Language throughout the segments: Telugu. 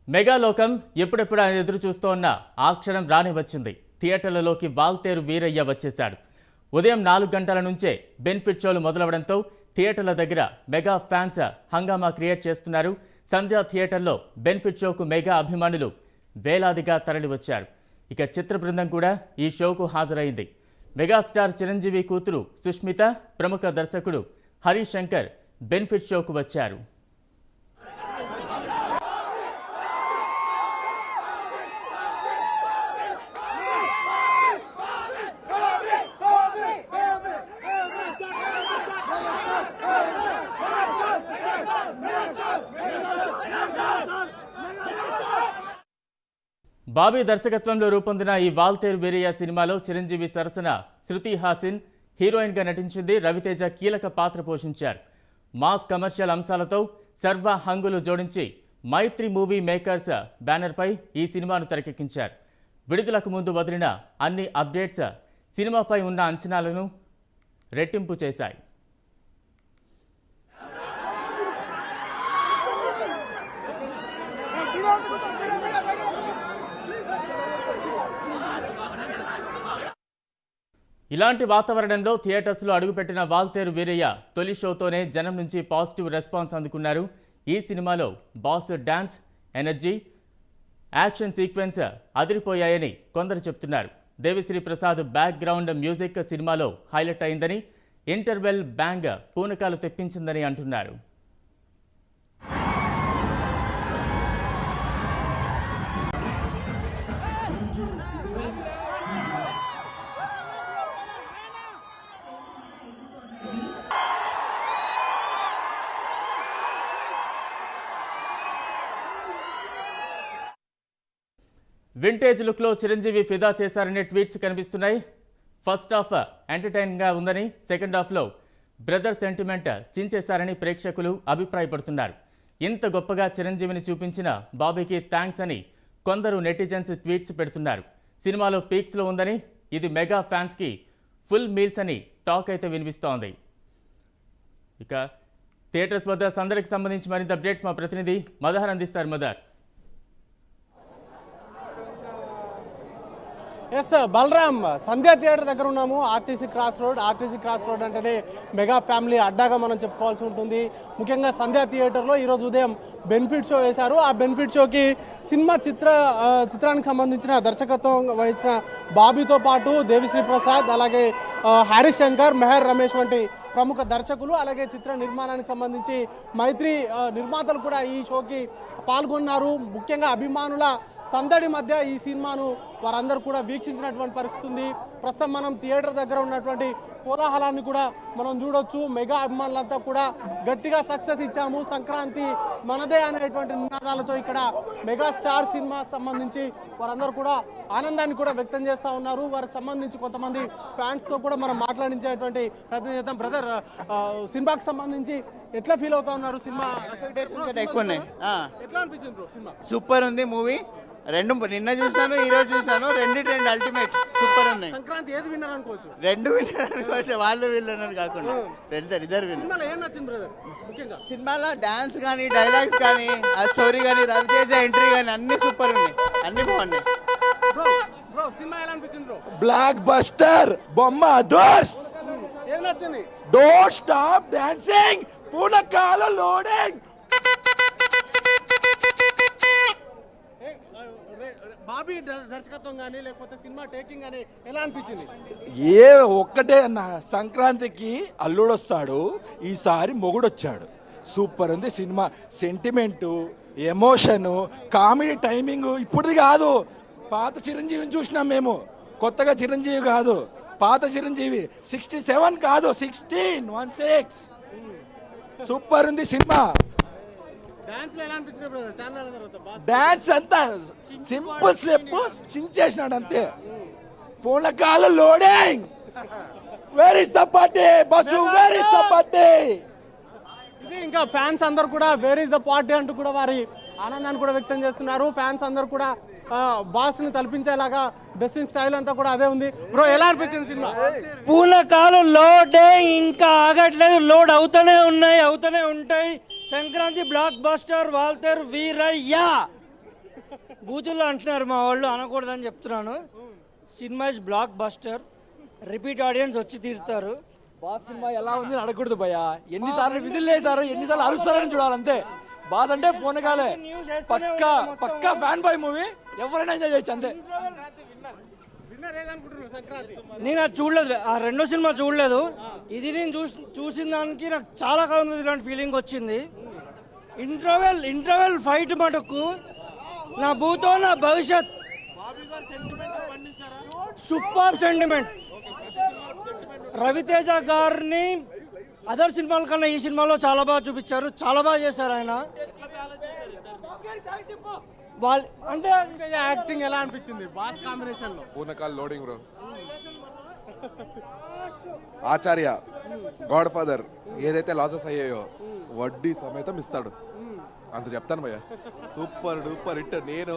మెగాలోకం ఎప్పుడెప్పుడు ఆయన ఎదురు చూస్తోన్న ఆ క్షణం రాని వచ్చింది. థియేటర్లలోకి వాల్తేరు వీరయ్య వచ్చేశాడు. ఉదయం 4 గంటల నుంచే బెనిఫిట్ షోలు మొదలవడంతో థియేటర్ల దగ్గర మెగా ఫ్యాన్స్ హంగామా క్రియేట్ చేస్తున్నారు. సంధ్యా థియేటర్లో బెనిఫిట్ షోకు మెగా అభిమానులు వేలాదిగా తరలివచ్చారు. ఇక చిత్ర బృందం కూడా ఈ షోకు హాజరైంది. మెగాస్టార్ చిరంజీవి కూతురు సుష్మిత, ప్రముఖ దర్శకుడు హరీష్ శంకర్ బెనిఫిట్ షోకు వచ్చారు. బాబీ దర్శకత్వంలో రూపొందిన ఈ వాల్తేరు వీరయ్య సినిమాలో చిరంజీవి సరసన శృతి హాసిన్ హీరోయిన్గా నటించింది. రవితేజ కీలక పాత్ర పోషించారు. మాస్ కమర్షియల్ అంశాలతో సర్వ హంగులు జోడించి మైత్రి మూవీ మేకర్స్ బ్యానర్పై ఈ సినిమాను తెరకెక్కించారు. విడుదలకు ముందు వదిలిన అన్ని అప్డేట్స్ సినిమాపై ఉన్న అంచనాలను రెట్టింపు చేశాయి. ఇలాంటి వాతావరణంలో థియేటర్స్లో అడుగుపెట్టిన వాల్తేరు వీరయ్య తొలి షోతోనే జనం నుంచి పాజిటివ్ రెస్పాన్స్ అందుకున్నారు. ఈ సినిమాలో boss dance, energy, action sequence అదిరిపోయాయని కొందరు చెప్తున్నారు. దేవిశ్రీ ప్రసాద్ బ్యాక్గ్రౌండ్ మ్యూజిక్ సినిమాలో హైలైట్ అయిందని, ఇంటర్వెల్ బ్యాంగ్ పూనకాలు తెప్పించిందని అంటున్నారు. వింటేజ్ లుక్లో చిరంజీవి ఫిదా చేశారనే ట్వీట్స్ కనిపిస్తున్నాయి. ఫస్ట్ హాఫ్ ఎంటర్టైన్గా ఉందని, సెకండ్ హాఫ్లో బ్రదర్ సెంటిమెంట్ చించేశారని ప్రేక్షకులు అభిప్రాయపడుతున్నారు. ఇంత గొప్పగా చిరంజీవిని చూపించిన బాబీకి థ్యాంక్స్ అని కొందరు నెటిజన్స్ ట్వీట్స్ పెడుతున్నారు. సినిమాలో పీక్స్లో ఉందని, ఇది మెగా ఫ్యాన్స్కి ఫుల్ మీల్స్ అని టాక్ అయితే వినిపిస్తోంది. ఇక థియేటర్స్ వద్ద సందడికి సంబంధించి మరింత అప్డేట్స్ మా ప్రతినిధి మదర్ అందిస్తారు. మదర్. ఎస్ బలరామ్, సంధ్యా థియేటర్ దగ్గర ఉన్నాము. ఆర్టీసీ క్రాస్ రోడ్ అంటేనే మెగా ఫ్యామిలీ అడ్డాగా మనం చెప్పుకోవాల్సి ఉంటుంది. ముఖ్యంగా సంధ్యా థియేటర్లో ఈరోజు ఉదయం బెనిఫిట్ షో వేశారు. ఆ బెనిఫిట్ షోకి సినిమా చిత్రానికి సంబంధించిన దర్శకత్వం వహించిన బాబీతో పాటు దేవిశ్రీ ప్రసాద్, అలాగే హరీష్ శంకర్, మెహర్ రమేష్ వంటి ప్రముఖ దర్శకులు, అలాగే చిత్ర నిర్మాణానికి సంబంధించి మైత్రి నిర్మాతలు కూడా ఈ షోకి పాల్గొన్నారు. ముఖ్యంగా అభిమానుల సందడి మధ్య ఈ సినిమాను వారందరూ కూడా వీక్షించినటువంటి పరిస్థితి ఉంది. ప్రస్తుతం మనం థియేటర్ దగ్గర ఉన్నటువంటి కోలాహలాన్ని కూడా మనం చూడొచ్చు. మెగా అభిమానులంతా కూడా గట్టిగా సక్సెస్ ఇచ్చాము, సంక్రాంతి మనదే అనేటువంటి నినాదాలతో ఇక్కడ మెగాస్టార్ సినిమాకి సంబంధించి వారందరూ కూడా ఆనందాన్ని కూడా వ్యక్తం చేస్తూ ఉన్నారు. వారికి సంబంధించి కొంతమంది ఫ్యాన్స్తో కూడా మనం మాట్లాడించేటువంటి ప్రయత్నం చేద్దాం. బ్రదర్, సినిమాకి సంబంధించి ఎట్లా ఫీల్ అవుతా ఉన్నారు? సినిమా ఎట్లా అనిపించింది బ్రో? సినిమా సూపర్ ఉంది. మూవీ నిన్న చూసినాను, ఈ రోజు చూసినాను. రెండు అల్టిమేట్ సూపర్ ఉన్నాయి. సంక్రాంతి ఏది విన్నర్ అనుకోవచ్చు? రెండు విన్నర్ అనుకోవచ్చు, వాళ్ళు వీళ్ళన్నారు కాకుండా ఇద్దరు విన్నర్. ఏం నచ్చింది బ్రదర్? ముఖ్యంగా సినిమాలో డాన్స్ కానీ, డైలాగ్స్ కానీ, ఆ స్టోరీ కానీ, రవితేజ ఎంట్రీ కానీ అన్ని సూపర్ ఉన్నాయి, అన్ని బాగున్నాయి. బ్రో సినిమా ఎలా అనిపించింది బ్రో? బ్లాక్ బస్టర్ బొమ్మ దోస్. ఏం నచ్చింది? డోంట్ స్టాప్ డాన్సింగ్, పూనకాల లోడింగ్. బాబీ దర్శకత్వం కానీ లేకపోతే సినిమా టేకింగ్ కానీ ఎలా అనిపించింది? ఒక్కటే అన్న, సంక్రాంతికి అల్లుడు వస్తాడు, ఈసారి మొగుడొచ్చాడు. సూపర్ ఉంది సినిమా. సెంటిమెంటు, ఎమోషను, కామెడీ టైమింగ్ ఇప్పుడుది కాదు. పాత చిరంజీవిని చూసినాం మేము, కొత్తగా చిరంజీవి కాదు, పాత చిరంజీవి. 67 కాదు, 16 సూపర్ ఉంది సినిమా. డాన్స్ అంతా సింపుల్ స్టెప్ చించేసినాడు అంతే. పూనకాల loading. Where is the party boss, where is the party. ఇది ఇంకా ఫ్యాన్స్ అందరు కూడా వేర్ ఇస్ ద పార్టీ అంటూ కూడా వారి ఆనందాన్ని కూడా వ్యక్తం చేస్తున్నారు. ఫ్యాన్స్ అందరు కూడా బాస్ ని తలపించేలాగా డ్రెస్సింగ్ స్టైల్ అంతా కూడా అదే ఉంది. బ్రో ఎలా అనిపించింది సినిమా? పూనకాలు లోడే ఇంకా ఆగట్లేదు, లోడ్ అవుతూనే ఉంటాయి. Sankranti blockbuster Waltair Veerayya. బూతుల్లో అంటున్నారు మా వాళ్ళు, అనకూడదని చెప్తున్నాను. సినిమా is blockbuster, repeat audience వచ్చి తీరుతారు. బాస్ సినిమా ఎలా ఉంది అని అడగకూడదు భయ్య. ఎన్నిసార్లు విజిల్ వేశారు, ఎన్నిసార్లు అరుస్తారని చూడాలి అంతే. బాస్ అంటే పూనకాలే, పక్కా పక్కా ఫ్యాన్ బాయ్ మూవీ, ఎవరైనా ఎంజాయ్ చేయొచ్చు అంతే. నేను అది చూడలేదు, ఆ రెండో సినిమా చూడలేదు. ఇది నేను చూసిన దానికి నాకు చాలా కాలం ఇలాంటి ఫీలింగ్ వచ్చింది. ఇంటర్వెల్ ఫైట్ మటుకు నా భూతో నా భవిష్యత్, సూపర్ సెంటిమెంట్. రవితేజ గారిని అదర్ సినిమాల కన్నా ఈ సినిమాలో చాలా బాగా చూపించారు, చాలా బాగా చేశారు ఆయన. వాళ్ళు అంటే యాక్టింగ్ ఎలా అనిపించింది బాస్ కాంబినేషన్ లో? పూనకాల్ లోడింగ్ బ్రో. ఆచార్య గాడ్ ఫాదర్ ఏదైతే లాసెస్ అయ్యాయో వడ్డీ సమేతం ఇస్తాడు, అంత చెప్తాను భయ్య. Super duper hit. నేను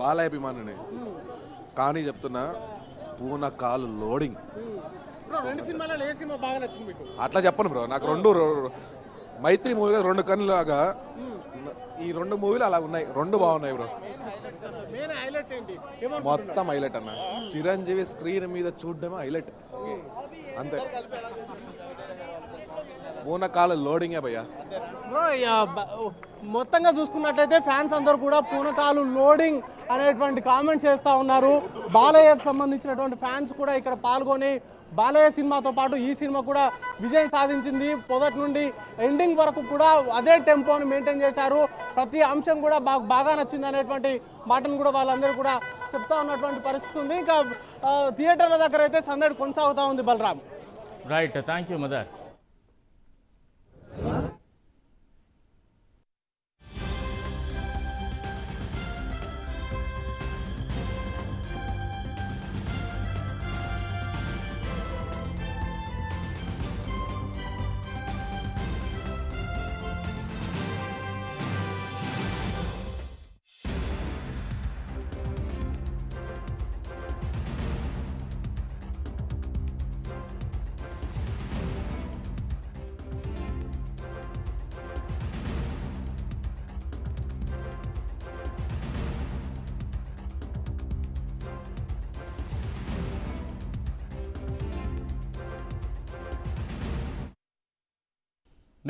బాలయ్య అభిమానిని కానీ చెప్తున్నా, పూనకాల్ లోడింగ్. రెండు సినిమాలలో ఏ సినిమా బాగా నచ్చింది మీకు? అట్లా చెప్పను బ్రో, నాకు రెండు మైత్రి మూవీ రెండు కన్ను లాగా ఈ రెండు మూవీలు అలా ఉన్నాయి, రెండు బాగున్నాయి బ్రో. మెయిన్ హైలైట్ ఏంటి? మొత్తం హైలైట్ అన్న, చిరంజీవి స్క్రీన్ మీద చూడడమే హైలైట్ అంతే. పూనకాల లోడింగే భయ్యా. బ్రో మొత్తంగా చూసుకున్నట్లయితే ఫ్యాన్స్ అందరూ కూడా పూనకాలు లోడింగ్ అనేటువంటి కామెంట్స్ చేస్తూ ఉన్నారు. బాలయ్యకు సంబంధించినటువంటి ఫ్యాన్స్ కూడా ఇక్కడ పాల్గొని బాలయ్య సినిమాతో పాటు ఈ సినిమా కూడా విజయం సాధించింది. మొదటి నుండి ఎండింగ్ వరకు కూడా అదే టెంపోని మెయింటైన్ చేశారు. ప్రతి అంశం కూడా బాగా నచ్చింది అనేటువంటి మాటను కూడా వాళ్ళందరూ కూడా చెప్తా ఉన్నటువంటి పరిస్థితి ఉంది. ఇంకా థియేటర్ల దగ్గర అయితే సందడి కొనసాగుతూ ఉంది. Balaram. Right, thank you mother.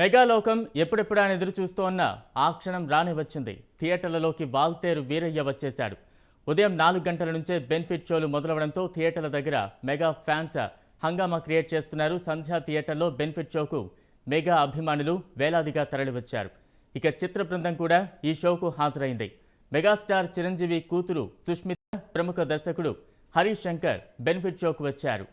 మెగాలోకం ఎప్పుడెప్పుడా అని ఎదురు చూస్తోన్న ఆ క్షణం రాని వచ్చింది. థియేటర్లలోకి వాల్తేరు వీరయ్య వచ్చేశాడు. ఉదయం 4 గంటల నుంచే బెనిఫిట్ షోలు మొదలవడంతో థియేటర్ల దగ్గర మెగా ఫ్యాన్స్ హంగామా క్రియేట్ చేస్తున్నారు. సంధ్యా థియేటర్లో బెనిఫిట్ షోకు మెగా అభిమానులు వేలాదిగా తరలివచ్చారు. ఇక చిత్ర బృందం కూడా ఈ షోకు హాజరైంది. మెగాస్టార్ చిరంజీవి కూతురు సుష్మిత, ప్రముఖ దర్శకుడు హరీష్ శంకర్ బెనిఫిట్ షోకు వచ్చారు.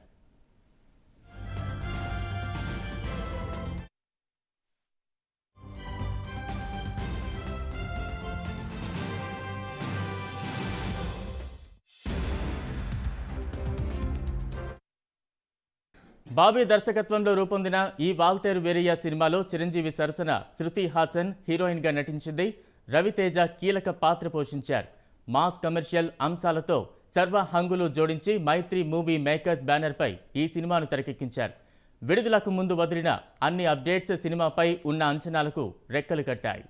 బాబీ దర్శకత్వంలో రూపొందిన ఈ వాల్తేరు వీరయ్య సినిమాలో చిరంజీవి సరసన శృతి హాసన్ హీరోయిన్గా నటించింది. రవితేజ కీలక పాత్ర పోషించారు. మాస్ కమర్షియల్ అంశాలతో సర్వ హంగులు జోడించి మైత్రి మూవీ మేకర్స్ బ్యానర్పై ఈ సినిమాను తెరకెక్కించారు. విడుదలకు ముందు వదిలిన అన్ని అప్డేట్స్ సినిమాపై ఉన్న అంచనాలకు రెక్కలు కట్టాయి.